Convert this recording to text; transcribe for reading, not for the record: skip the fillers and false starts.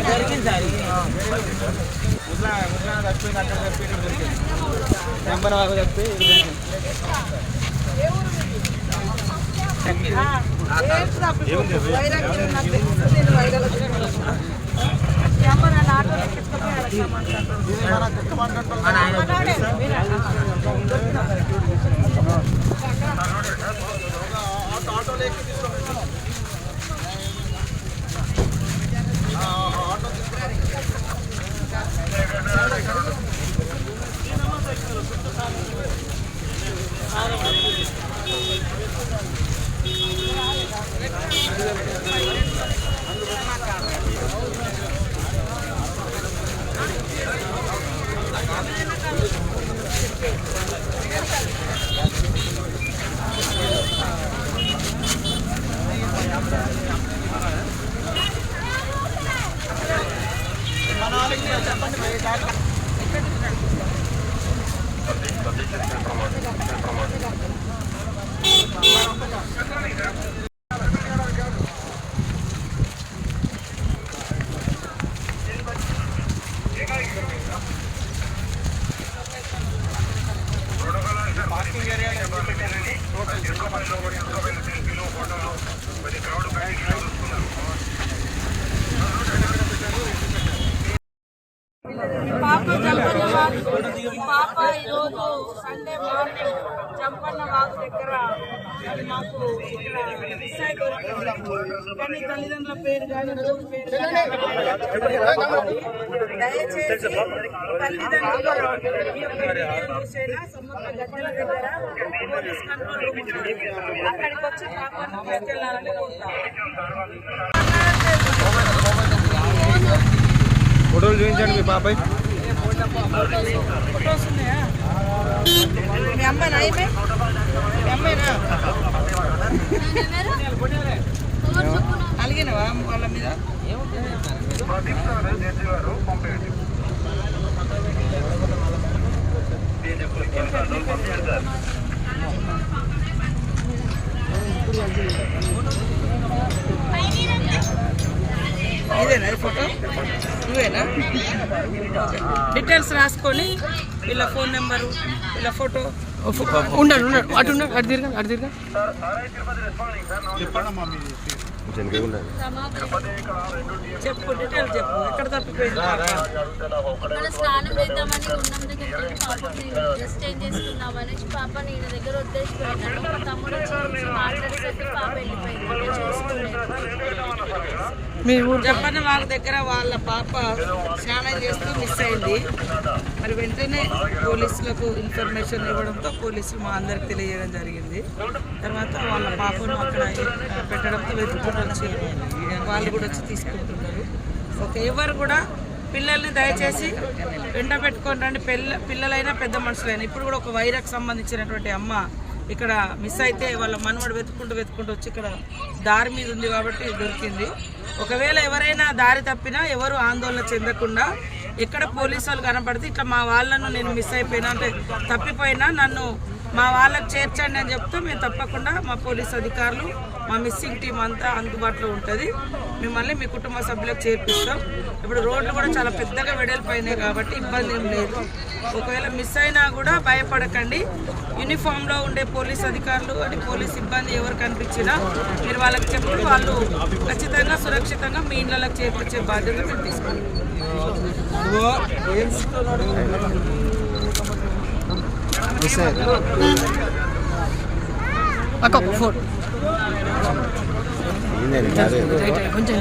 జరిగింది సార్ ముసలా తప్పిపోయింది అక్కడ తప్పి ఇక్కడ దొరికింది నెంబర్ వాకు తప్పి పాప ఈరోజు సండే మార్నింగ్ చంపన్న వాగు దగ్గర అది మాకు మిస్ అయి దొరికింది. కానీ తల్లిదండ్రుల పేరు కానీ రోజు పేరు దయచేసి తల్లిదండ్రులు సమ్మక్క గద్దెల దగ్గర పోలీస్ కంట్రోల్ రూమ్ అక్కడికి వచ్చి పాపను తీసుకెళ్లాలని కోరుతాం. ఫోటోలు చూపించండి మీ పాప ఫొటోస్ ఉన్నాయా? మీ అమ్మాయినా మీ అమ్మాయినా అలిగినవా వాళ్ళ మీద? ఇదేనా ఫోటో? నువ్వేనా? డీటెయిల్స్ రాసుకొని వీళ్ళ ఫోన్ నెంబరు వీళ్ళ ఫోటో ఉన్నాడు అటు తిరగా చెప్పు, డీటెయిల్స్ చెప్పు. ఎక్కడ తప్పిపోయింది? స్నానం చేద్దామని ఉన్నం దగ్గరికి పాపని ఎక్స్చేంజ్ చేసుకుందామని పాప నేను దగ్గర వదిలేసిపోయినాను. మా తమ్ముడు వచ్చి మాట్లాడేసరికి పాప వెళ్ళిపోయింది. మీ ఊరు చెప్పన్న వాళ్ళ దగ్గర వాళ్ళ పాప స్నానం చేస్తూ మిస్ అయింది. మరి వెంటనే పోలీసులకు ఇన్ఫర్మేషన్ ఇవ్వడంతో పోలీసులు మా అందరికి తెలియజేయడం జరిగింది. తర్వాత వాళ్ళ పాపను అక్కడ పెట్టడంతో వెతుక్కుంటూ వచ్చి వాళ్ళు కూడా వచ్చి తీసుకుంటున్నారు. ఓకే, ఎవరు కూడా పిల్లల్ని దయచేసి వెంట పెట్టుకొని రండి. పిల్లలైనా పెద్ద మనుషులైనా. ఇప్పుడు కూడా ఒక వైరాకు సంబంధించినటువంటి అమ్మ ఇక్కడ మిస్ అయితే వాళ్ళ మనవడు వెతుక్కుంటూ వచ్చి ఇక్కడ దారి మీద ఉంది కాబట్టి దొరికింది. ఒకవేళ ఎవరైనా దారి తప్పినా ఎవరు ఆందోళన చెందకుండా ఎక్కడ పోలీసు వాళ్ళు కనపడితే ఇట్లా మా వాళ్ళను నేను మిస్ అయిపోయినా అంటే తప్పిపోయినా నన్ను మా వాళ్ళకి చేర్చండి అని చెప్తే మేము తప్పకుండా మా పోలీస్ అధికారులు మా మిస్సింగ్ టీం అంతా అందుబాటులో ఉంటుంది. మిమ్మల్ని మీ కుటుంబ సభ్యులకు చేర్పిస్తాం. ఇప్పుడు రోడ్లు కూడా చాలా పెద్దగా వెడల్పోయినాయి కాబట్టి ఇబ్బంది ఏం లేదు. ఒకవేళ మిస్ అయినా కూడా భయపడకండి. యూనిఫామ్లో ఉండే పోలీస్ అధికారులు అని పోలీస్ సిబ్బంది ఎవరు కనిపించినా మీరు వాళ్ళకి చెప్పి వాళ్ళు ఖచ్చితంగా సురక్షితంగా మీ ఇళ్ళకి చేర్పించే బాధ్యత మీరు తీసుకోండి. కొంచెం